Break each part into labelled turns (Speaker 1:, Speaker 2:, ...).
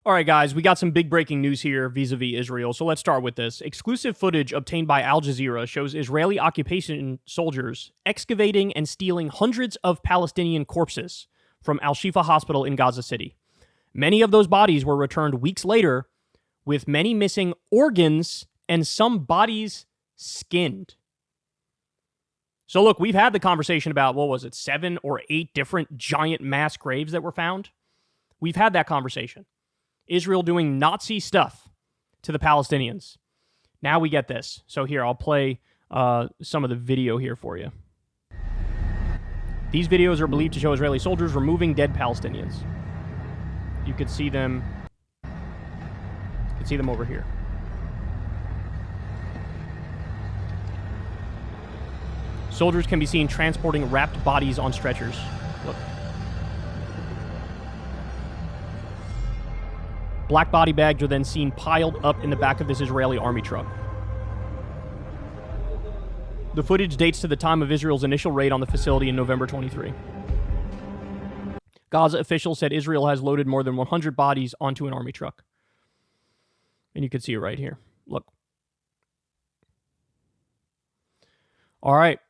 Speaker 1: All right, guys, we got some big breaking news here vis-a-vis Israel. So let's start with this. Exclusive footage obtained by Al Jazeera shows Israeli occupation soldiers excavating and stealing hundreds of Palestinian corpses from Al-Shifa Hospital in Gaza City. Many of those bodies were returned weeks later with many missing organs and some bodies skinned. So look, we've had the conversation about, 7 or 8 different giant mass graves that were found? We've had that conversation. Israel doing Nazi stuff to the Palestinians. Now we get this. So here, I'll play some of the video here for you. These videos are believed to show Israeli soldiers removing dead Palestinians. You could see them. You can see them over here. Soldiers can be seen transporting wrapped bodies on stretchers. Look. Black body bags are then seen piled up in the back of this Israeli army truck. The footage dates to the time of Israel's initial raid on the facility in November 23. Gaza officials said Israel has loaded more than 100 bodies onto an army truck. And you can see it right here. Look. All right.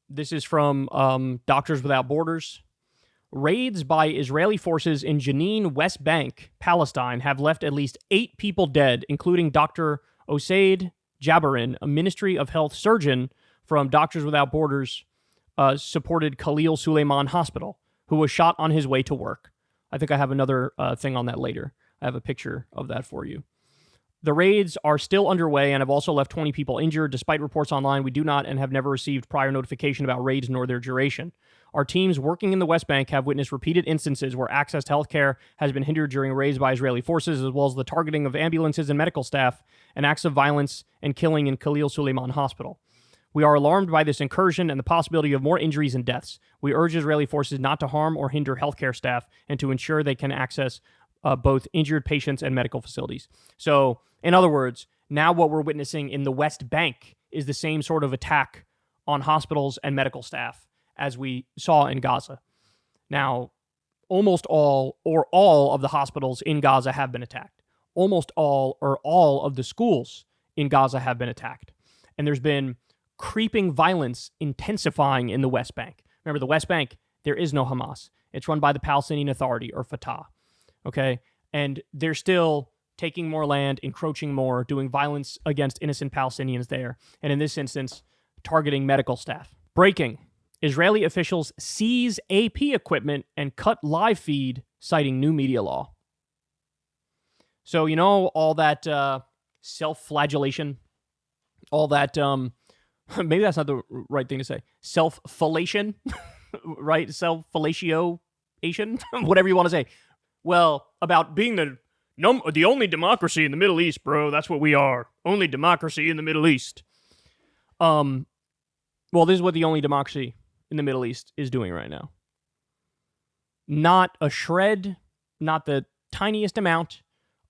Speaker 1: This is from Doctors Without Borders. Raids by Israeli forces in Jenin, West Bank, Palestine, have left at least 8 people dead, including Dr. Osaid Jabarin, a Ministry of Health surgeon from Doctors Without Borders supported Khalil Suleiman Hospital, who was shot on his way to work. I think I have another thing on that later. I have a picture of that for you. The raids are still underway and have also left 20 people injured. Despite reports online, we do not and have never received prior notification about raids nor their duration. Our teams working in the West Bank have witnessed repeated instances where access to healthcare has been hindered during raids by Israeli forces, as well as the targeting of ambulances and medical staff and acts of violence and killing in Khalil Suleiman Hospital. We are alarmed by this incursion and the possibility of more injuries and deaths. We urge Israeli forces not to harm or hinder healthcare staff and to ensure they can access both injured patients and medical facilities. So, in other words, now what we're witnessing in the West Bank is the same sort of attack on hospitals and medical staff as we saw in Gaza. Now, almost all or all of the hospitals in Gaza have been attacked. Almost all or all of the schools in Gaza have been attacked. And there's been creeping violence intensifying in the West Bank. Remember, the West Bank, there is no Hamas. It's run by the Palestinian Authority, or Fatah. Okay? And they're still taking more land, encroaching more, doing violence against innocent Palestinians there. And in this instance, targeting medical staff. Breaking. Israeli officials seize AP equipment and cut live feed, citing new media law. So, you know, all that self-flagellation, all that, maybe that's not the right thing to say, self-fellation, right? Self-fellatio-ation, whatever you want to say. Well, about being the only democracy in the Middle East, bro. That's what we are. Only democracy in the Middle East. Well, this is what the only democracy in the Middle East is doing right now. Not a shred, not the tiniest amount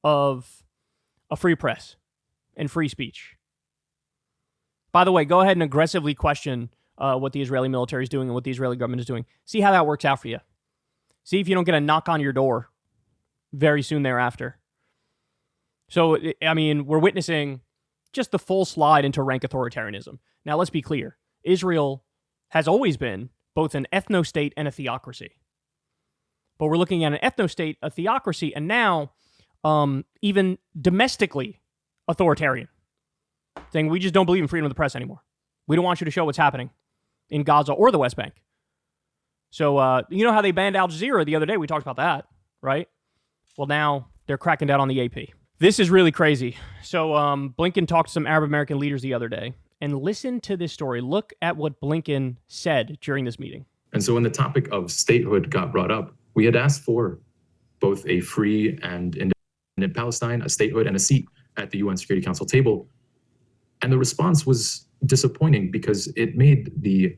Speaker 1: of a free press and free speech. By the way, go ahead and aggressively question what the Israeli military is doing and what the Israeli government is doing. See how that works out for you. See if you don't get a knock on your door very soon thereafter. So, I mean, we're witnessing just the full slide into rank authoritarianism. Now, let's be clear. Israel has always been both an ethno-state and a theocracy. But we're looking at an ethno-state, a theocracy, and now even domestically authoritarian. Saying we just don't believe in freedom of the press anymore. We don't want you to show what's happening in Gaza or the West Bank. So, you know how they banned Al Jazeera the other day? We talked about that, right? Well, now they're cracking down on the AP. This is really crazy. So, Blinken talked to some Arab American leaders the other day. And listen to this story. Look at what Blinken said during this meeting.
Speaker 2: And so when the topic of statehood got brought up, we had asked for both a free and independent Palestine, a statehood, and a seat at the UN Security Council table. And the response was disappointing because it made the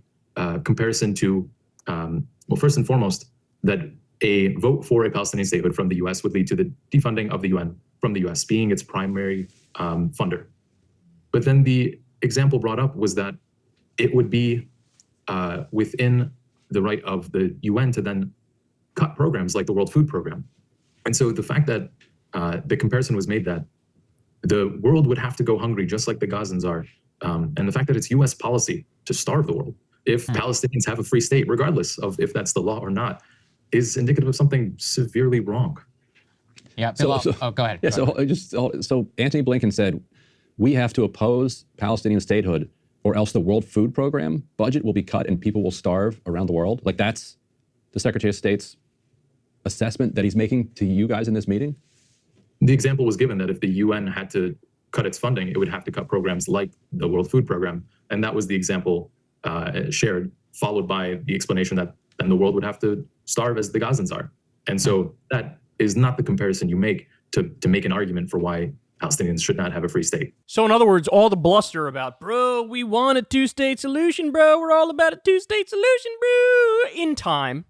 Speaker 2: comparison to, well, first and foremost, that a vote for a Palestinian statehood from the US would lead to the defunding of the UN from the US being its primary funder. But then the example brought up was that it would be within the right of the UN to then cut programs like the World Food Program. And so the fact that the comparison was made that the world would have to go hungry just like the Gazans are, and the fact that it's U.S. policy to starve the world if Palestinians have a free state, regardless of if that's the law or not, is indicative of something severely wrong.
Speaker 3: Yeah, Bill, go ahead.
Speaker 4: Yeah, so Antony Blinken said, we have to oppose Palestinian statehood or else the World Food Program budget will be cut and people will starve around the world. Like, that's the Secretary of State's assessment that he's making to you guys in this meeting?
Speaker 2: The example was given that if the UN had to cut its funding, it would have to cut programs like the World Food Program. And that was the example shared, followed by the explanation that then the world would have to starve as the Gazans are. And so that is not the comparison you make to make an argument for why Palestinians should not have a free state.
Speaker 1: So in other words, all the bluster about, bro, we want a two-state solution, bro. We're all about a two-state solution, bro. In time,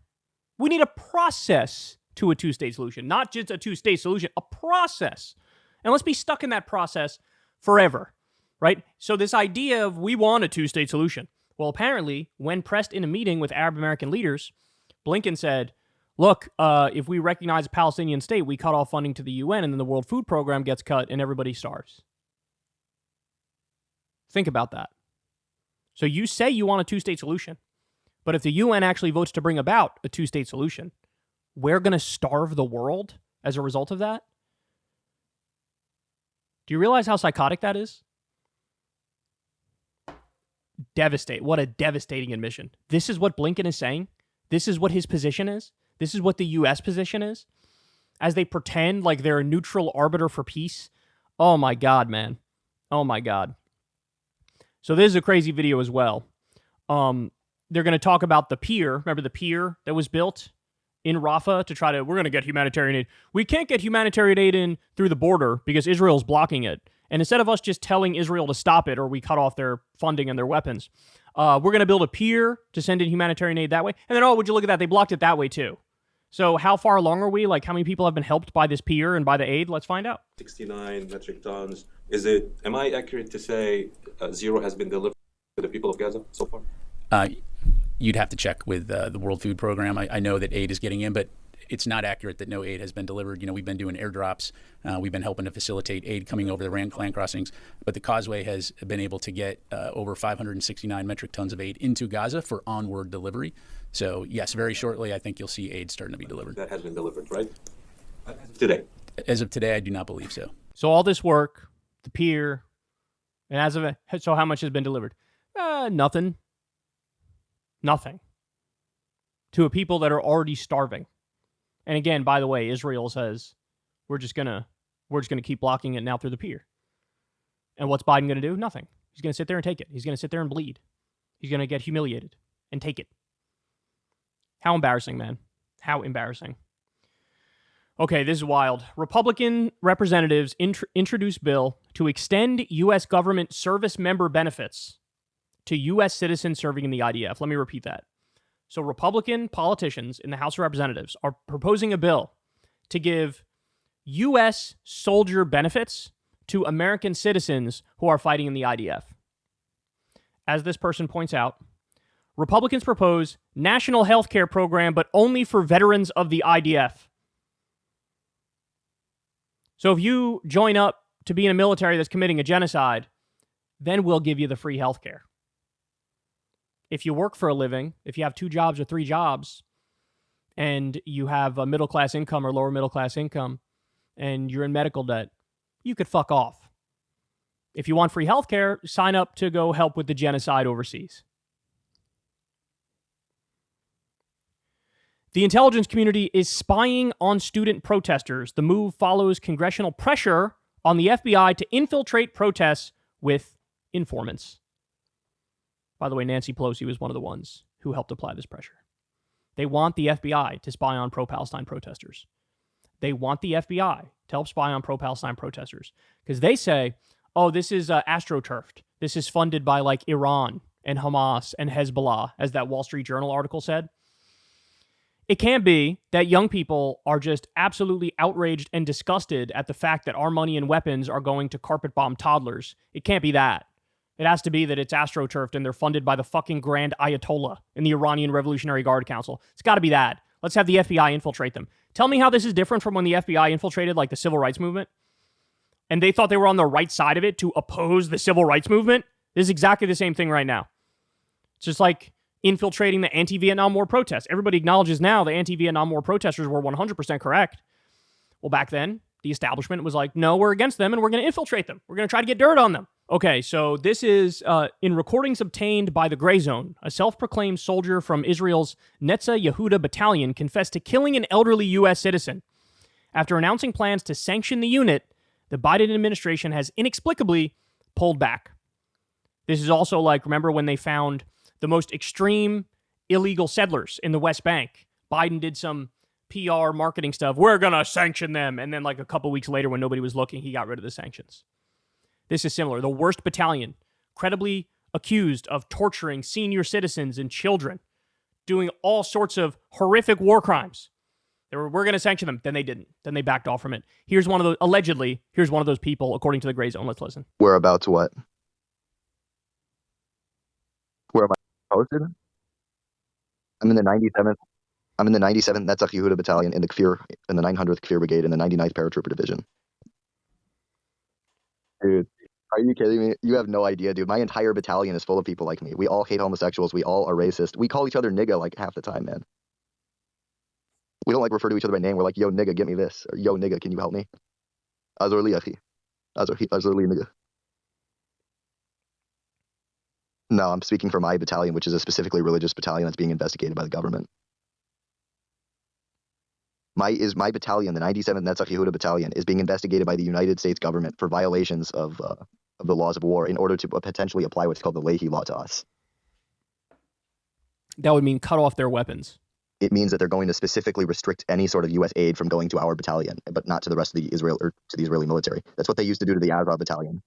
Speaker 1: we need a process to a two-state solution, not just a two-state solution, a process. And let's be stuck in that process forever, right? So this idea of we want a two-state solution. Well, apparently, when pressed in a meeting with Arab American leaders, Blinken said, look, if we recognize a Palestinian state, we cut off funding to the UN, and then the World Food Program gets cut, and everybody starves. Think about that. So you say you want a two-state solution, but if the UN actually votes to bring about a two-state solution, we're going to starve the world as a result of that? Do you realize how psychotic that is? What a devastating admission. This is what Blinken is saying. This is what his position is. This is what the U.S. position is. As they pretend like they're a neutral arbiter for peace. Oh my God, man. Oh my God. So this is a crazy video as well. They're going to talk about the pier. Remember the pier that was built in Rafah to try to, we're going to get humanitarian aid. We can't get humanitarian aid in through the border because Israel's blocking it. And instead of us just telling Israel to stop it or we cut off their funding and their weapons, we're going to build a pier to send in humanitarian aid that way. And then, oh, would you look at that? They blocked it that way too. So how far along are we? Like, how many people have been helped by this pier and by the aid? Let's find out.
Speaker 5: 69 metric tons. Am I accurate to say zero has been delivered to the people of Gaza so far?
Speaker 3: You'd have to check with the World Food Program. I know that aid is getting in, but it's not accurate that no aid has been delivered. You know, we've been doing airdrops. We've been helping to facilitate aid coming over the land crossings. But the Causeway has been able to get over 569 metric tons of aid into Gaza for onward delivery. So, yes, very shortly, I think you'll see aid starting to be delivered.
Speaker 5: That has been delivered, right? Today?
Speaker 3: As of today, I do not believe so.
Speaker 1: So all this work, the pier, and so how much has been delivered? Nothing. Nothing. To a people that are already starving. And again, by the way, Israel says, we're just gonna keep blocking it now through the pier. And what's Biden gonna do? Nothing. He's gonna sit there and take it. He's gonna sit there and bleed. He's gonna get humiliated and take it. How embarrassing, man. How embarrassing. Okay, this is wild. Republican representatives introduced bill to extend U.S. government service member benefits to U.S. citizens serving in the IDF. Let me repeat that. So Republican politicians in the House of Representatives are proposing a bill to give U.S. soldier benefits to American citizens who are fighting in the IDF. As this person points out, Republicans propose national health care program, but only for veterans of the IDF. So if you join up to be in a military that's committing a genocide, then we'll give you the free health care. If you work for a living, if you have 2 jobs or 3 jobs, and you have a middle-class income or lower middle-class income, and you're in medical debt, you could fuck off. If you want free health care, sign up to go help with the genocide overseas. The intelligence community is spying on student protesters. The move follows congressional pressure on the FBI to infiltrate protests with informants. By the way, Nancy Pelosi was one of the ones who helped apply this pressure. They want the FBI to spy on pro-Palestine protesters. They want the FBI to help spy on pro-Palestine protesters. Because they say, oh, this is astroturfed. This is funded by like Iran and Hamas and Hezbollah, as that Wall Street Journal article said. It can be that young people are just absolutely outraged and disgusted at the fact that our money and weapons are going to carpet bomb toddlers. It can't be that. It has to be that it's astroturfed and they're funded by the fucking Grand Ayatollah in the Iranian Revolutionary Guard Council. It's got to be that. Let's have the FBI infiltrate them. Tell me how this is different from when the FBI infiltrated like the civil rights movement and they thought they were on the right side of it to oppose the civil rights movement. This is exactly the same thing right now. It's just like infiltrating the anti-Vietnam War protests. Everybody acknowledges now the anti-Vietnam War protesters were 100% correct. Well, back then, the establishment was like, no, we're against them and we're going to infiltrate them. We're going to try to get dirt on them. Okay, so this is in recordings obtained by the Gray Zone. A self-proclaimed soldier from Israel's Netza Yehuda battalion confessed to killing an elderly U.S. citizen. After announcing plans to sanction the unit, the Biden administration has inexplicably pulled back. This is also like, remember when they found the most extreme illegal settlers in the West Bank? Biden did some PR marketing stuff. We're going to sanction them. And then like a couple weeks later when nobody was looking, he got rid of the sanctions. This is similar. The worst battalion, credibly accused of torturing senior citizens and children, doing all sorts of horrific war crimes. We're going to sanction them. Then they didn't. Then they backed off from it. Here's one of those, allegedly, here's one of those people, according to the Gray Zone. Let's listen.
Speaker 6: Whereabouts what? Where am I posted? I'm in the 97th. I'm in the 97th Netzach Yehuda Battalion in the 900th Kfir Brigade in the 99th Paratrooper Division. Dude, are you kidding me? You have no idea, dude. My entire battalion is full of people like me. We all hate homosexuals. We all are racist. We call each other nigga like half the time, man. We don't like refer to each other by name. We're like, yo, nigga, get me this. Or yo, nigga, can you help me? Azor li, achi. Azor li, nigga. No, I'm speaking for my battalion, which is a specifically religious battalion that's being investigated by the government. My battalion, the 97th Netzach Yehuda Battalion, is being investigated by the United States government for violations of the laws of war in order to potentially apply what's called the Leahy Law to us.
Speaker 1: That would mean cut off their weapons.
Speaker 6: It means that they're going to specifically restrict any sort of U.S. aid from going to our battalion, but not to the rest of the Israeli military. That's what they used to do to the Azov battalion.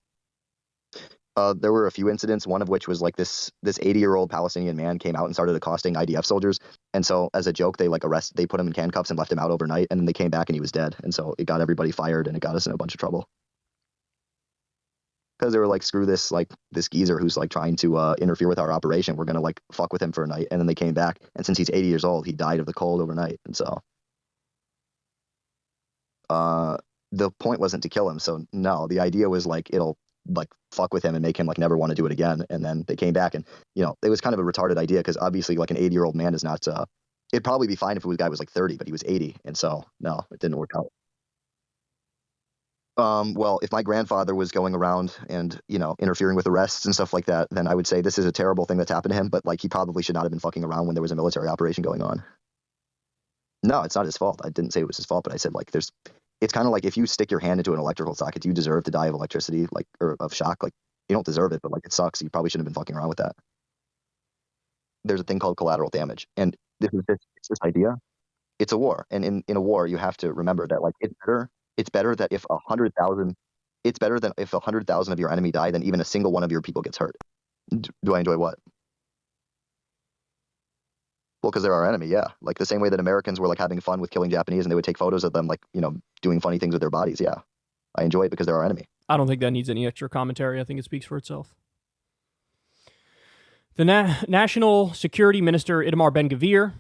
Speaker 6: There were a few incidents, one of which was like this 80-year-old Palestinian man came out and started accosting IDF soldiers. And so as a joke, they put him in handcuffs and left him out overnight. And then they came back and he was dead. And so it got everybody fired and it got us in a bunch of trouble. Because they were like, screw this geezer who's like trying to interfere with our operation. We're going to like fuck with him for a night. And then they came back. And since he's 80 years old, he died of the cold overnight. And so the point wasn't to kill him. So no, the idea was like, it'll like fuck with him and make him like never want to do it again. And then they came back and, you know, it was kind of a retarded idea because obviously like an 80-year-old man is not, it'd probably be fine if the guy was like 30, but he was 80. And so, no, it didn't work out. Well, if my grandfather was going around and, you know, interfering with arrests and stuff like that, then I would say this is a terrible thing that's happened to him, but like he probably should not have been fucking around when there was a military operation going on. No, it's not his fault. I didn't say it was his fault, but I said like it's kind of like if you stick your hand into an electrical socket, you deserve to die of electricity, like, or of shock. Like, you don't deserve it, but like it sucks. You probably shouldn't have been fucking around with that. There's a thing called collateral damage, and this idea. It's a war, and in a war, you have to remember that like it's better that if 100,000, it's better than if 100,000 of your enemy die than even a single one of your people gets hurt. Do I enjoy what? Well, because they're our enemy, yeah. Like the same way that Americans were like having fun with killing Japanese and they would take photos of them like, you know, doing funny things with their bodies, yeah. I enjoy it because they're our enemy.
Speaker 1: I don't think that needs any extra commentary. I think it speaks for itself. The National Security Minister Itamar Ben-Gvir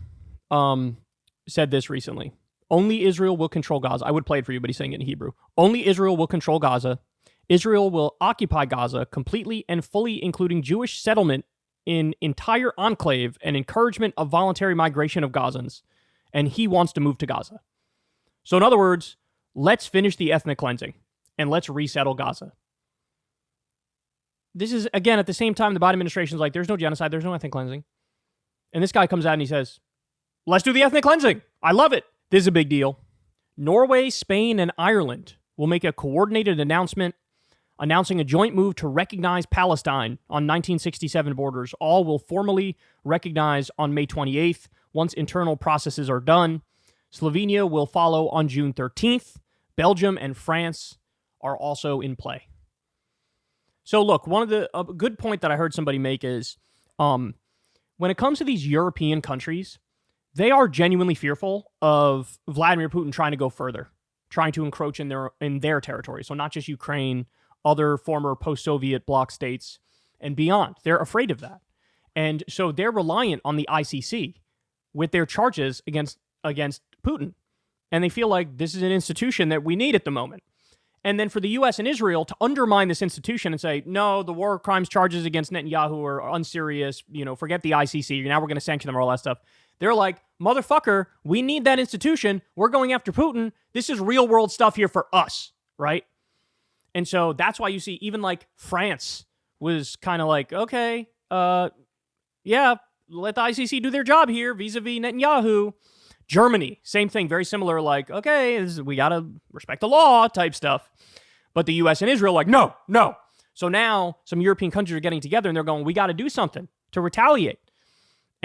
Speaker 1: said this recently. Only Israel will control Gaza. I would play it for you, but he's saying it in Hebrew. Only Israel will control Gaza. Israel will occupy Gaza completely and fully, including Jewish settlement in entire enclave and encouragement of voluntary migration of Gazans, and he wants to move to Gaza. So in other words, let's finish the ethnic cleansing and let's resettle Gaza. This is, again, at the same time, the Biden administration is like, there's no genocide, there's no ethnic cleansing. And this guy comes out and he says, let's do the ethnic cleansing. I love it. This is a big deal. Norway, Spain, and Ireland will make a coordinated announcement announcing a joint move to recognize Palestine on 1967 borders. All will formally recognize on May 28th once internal processes are done. Slovenia will follow on June 13th. Belgium and France are also in play. So look, a good point that I heard somebody make is when it comes to these European countries, they are genuinely fearful of Vladimir Putin trying to go further, trying to encroach in their territory. So not just Ukraine, other former post-Soviet bloc states, and beyond. They're afraid of that. And so they're reliant on the ICC with their charges against against Putin. And they feel like this is an institution that we need at the moment. And then for the U.S. and Israel to undermine this institution and say, no, the war crimes charges against Netanyahu are unserious, forget the ICC, now we're going to sanction them or all that stuff. They're like, motherfucker, we need that institution. We're going after Putin. This is real world stuff here for us, right? And so that's why you see even like France was kind of like, okay, yeah, let the ICC do their job here vis-a-vis Netanyahu. Germany, same thing, very similar, like, okay, we got to respect the law type stuff. But the U.S. and Israel like, no. So now some European countries are getting together and they're going, we got to do something to retaliate.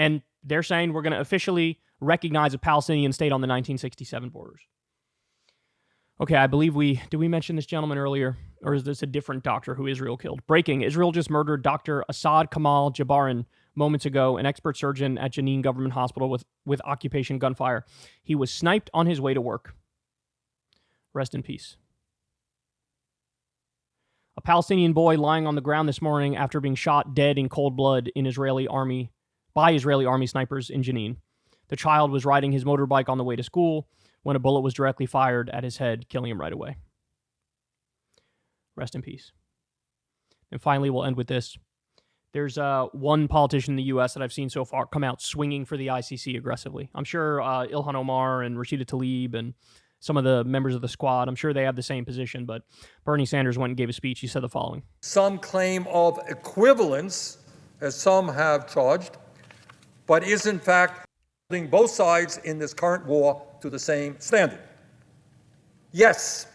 Speaker 1: And they're saying we're going to officially recognize a Palestinian state on the 1967 borders. Okay, I believe did we mention this gentleman earlier? Or is this a different doctor who Israel killed? Breaking, Israel just murdered Dr. Assad Kamal Jabbaran moments ago, an expert surgeon at Jenin Government Hospital with occupation gunfire. He was sniped on his way to work. Rest in peace. A Palestinian boy lying on the ground this morning after being shot dead in cold blood by Israeli army snipers in Jenin. The child was riding his motorbike on the way to school when a bullet was directly fired at his head, killing him right away. Rest in peace. And finally, we'll end with this. There's one politician in the U.S. that I've seen so far come out swinging for the ICC aggressively. I'm sure Ilhan Omar and Rashida Tlaib and some of the members of the squad, I'm sure they have the same position, but Bernie Sanders went and gave a speech. He said the following.
Speaker 7: Some claim of equivalence, as some have charged, but is in fact holding both sides in this current war to the same standard. Yes,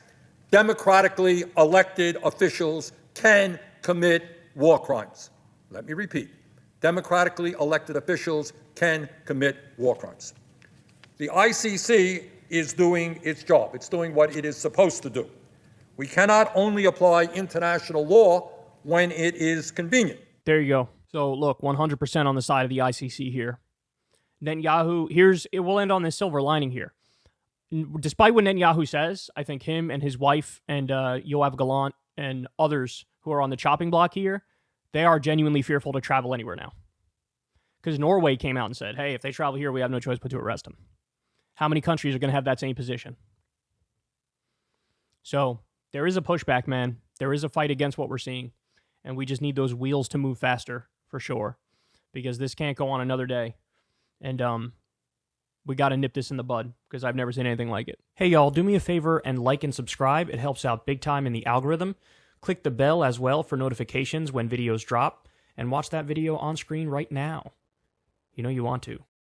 Speaker 7: democratically elected officials can commit war crimes. Let me repeat. Democratically elected officials can commit war crimes. The ICC is doing its job. It's doing what it is supposed to do. We cannot only apply international law when it is convenient.
Speaker 1: There you go. So look, 100% on the side of the ICC here. Netanyahu, we'll end on this silver lining here. Despite what Netanyahu says, I think him and his wife and Yoav Gallant and others who are on the chopping block here, they are genuinely fearful to travel anywhere now. Because Norway came out and said, hey, if they travel here, we have no choice but to arrest them. How many countries are going to have that same position? So there is a pushback, man. There is a fight against what we're seeing. And we just need those wheels to move faster, for sure. Because this can't go on another day. And we got to nip this in the bud, because I've never seen anything like it. Hey, y'all, do me a favor and like and subscribe. It helps out big time in the algorithm. Click the bell as well for notifications when videos drop, and watch that video on screen right now. You know you want to.